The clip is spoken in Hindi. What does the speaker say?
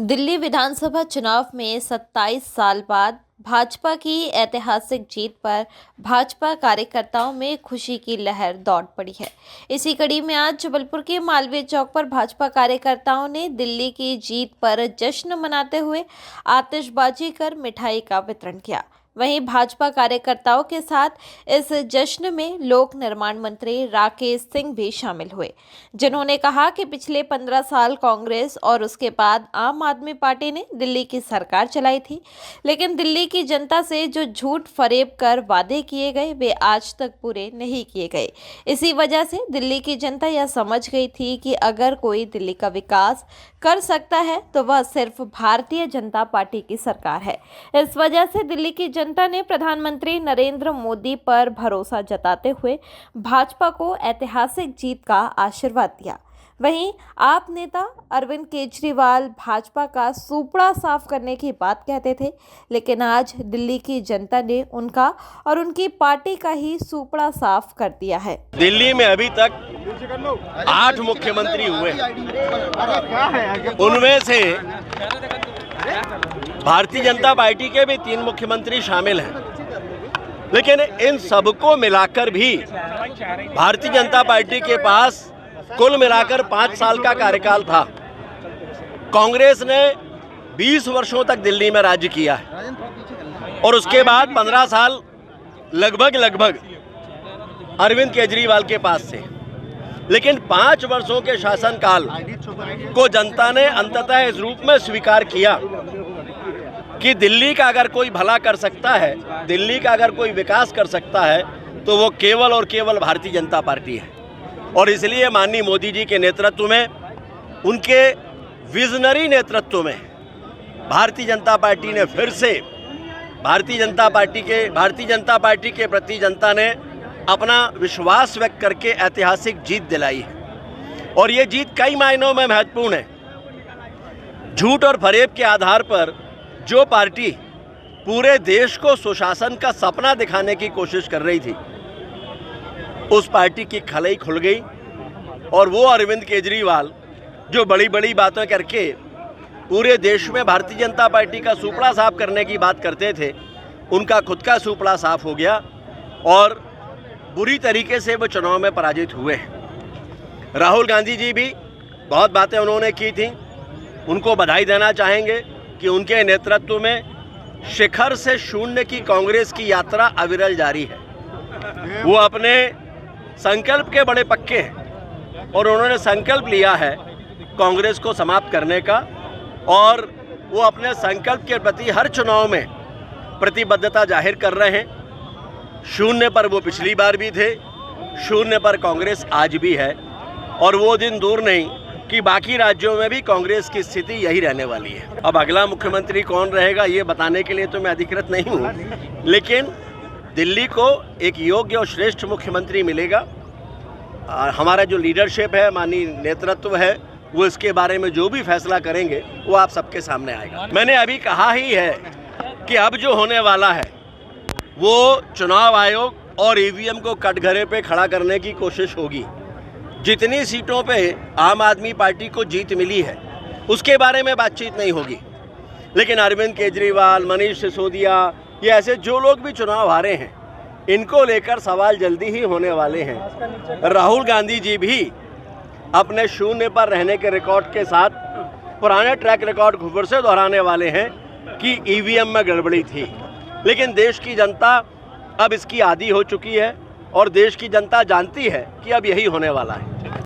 दिल्ली विधानसभा चुनाव में 27 साल बाद भाजपा की ऐतिहासिक जीत पर भाजपा कार्यकर्ताओं में खुशी की लहर दौड़ पड़ी है। इसी कड़ी में आज जबलपुर के मालवीय चौक पर भाजपा कार्यकर्ताओं ने दिल्ली की जीत पर जश्न मनाते हुए आतिशबाजी कर मिठाई का वितरण किया। वहीं भाजपा कार्यकर्ताओं के साथ इस जश्न में लोक निर्माण मंत्री राकेश सिंह भी शामिल हुए, जिन्होंने कहा कि पिछले 15 साल कांग्रेस और उसके बाद आम आदमी पार्टी ने दिल्ली की सरकार चलाई थी, लेकिन दिल्ली की जनता से जो झूठ फरेब कर वादे किए गए वे आज तक पूरे नहीं किए गए। इसी वजह से दिल्ली की जनता यह समझ गई थी कि अगर कोई दिल्ली का विकास कर सकता है तो वह सिर्फ भारतीय जनता पार्टी की सरकार है। इस वजह से दिल्ली की जनता ने प्रधानमंत्री नरेंद्र मोदी पर भरोसा जताते हुए भाजपा को ऐतिहासिक जीत का आशीर्वाद दिया। वहीं आप नेता अरविंद केजरीवाल भाजपा का सूपड़ा साफ करने की बात कहते थे, लेकिन आज दिल्ली की जनता ने उनका और उनकी पार्टी का ही सूपड़ा साफ कर दिया है। दिल्ली में अभी तक 8 मुख्यमंत्री हुए, उनमें से भारतीय जनता पार्टी के भी 3 मुख्यमंत्री शामिल हैं, लेकिन इन सबको मिलाकर भी भारतीय जनता पार्टी के पास कुल मिलाकर 5 साल का कार्यकाल था। कांग्रेस ने 20 वर्षों तक दिल्ली में राज्य किया है और उसके बाद 15 साल लगभग अरविंद केजरीवाल के पास थे, लेकिन 5 वर्षों के शासनकाल को जनता ने अंततः इस रूप में स्वीकार किया कि दिल्ली का अगर कोई भला कर सकता है, दिल्ली का अगर कोई विकास कर सकता है तो वो केवल और केवल भारतीय जनता पार्टी है। और इसलिए माननीय मोदी जी के नेतृत्व में, उनके विजनरी नेतृत्व में भारतीय जनता पार्टी ने फिर से भारतीय जनता पार्टी के प्रति जनता ने अपना विश्वास व्यक्त करके ऐतिहासिक जीत दिलाई है। और ये जीत कई मायनों में महत्वपूर्ण है। झूठ और फरेब के आधार पर जो पार्टी पूरे देश को सुशासन का सपना दिखाने की कोशिश कर रही थी, उस पार्टी की खलई खुल गई और वो अरविंद केजरीवाल जो बड़ी बड़ी बातें करके पूरे देश में भारतीय जनता पार्टी का सूपड़ा साफ करने की बात करते थे, उनका खुद का सूपड़ा साफ हो गया और बुरी तरीके से वो चुनाव में पराजित हुए। राहुल गांधी जी भी बहुत बातें उन्होंने की थी, उनको बधाई देना चाहेंगे कि उनके नेतृत्व में शिखर से शून्य की कांग्रेस की यात्रा अविरल जारी है। वो अपने संकल्प के बड़े पक्के हैं और उन्होंने संकल्प लिया है कांग्रेस को समाप्त करने का, और वो अपने संकल्प के प्रति हर चुनाव में प्रतिबद्धता जाहिर कर रहे हैं। शून्य पर वो पिछली बार भी थे, शून्य पर कांग्रेस आज भी है और वो दिन दूर नहीं कि बाकी राज्यों में भी कांग्रेस की स्थिति यही रहने वाली है। अब अगला मुख्यमंत्री कौन रहेगा ये बताने के लिए तो मैं अधिकृत नहीं हूँ, लेकिन दिल्ली को एक योग्य और श्रेष्ठ मुख्यमंत्री मिलेगा। हमारा जो लीडरशिप है, माननीय नेतृत्व है, वो इसके बारे में जो भी फैसला करेंगे वो आप सबके सामने आएगा। मैंने अभी कहा ही है कि अब जो होने वाला है वो चुनाव आयोग और ईवीएम को कटघरे पे खड़ा करने की कोशिश होगी। जितनी सीटों पे आम आदमी पार्टी को जीत मिली है उसके बारे में बातचीत नहीं होगी, लेकिन अरविंद केजरीवाल, मनीष सिसोदिया, ये ऐसे जो लोग भी चुनाव हारे हैं, इनको लेकर सवाल जल्दी ही होने वाले हैं। राहुल गांधी जी भी अपने शून्य पर रहने के रिकॉर्ड के साथ पुराने ट्रैक रिकॉर्ड फिर से दोहराने वाले हैं कि ईवीएम में गड़बड़ी थी, लेकिन देश की जनता अब इसकी आदी हो चुकी है और देश की जनता जानती है कि अब यही होने वाला है।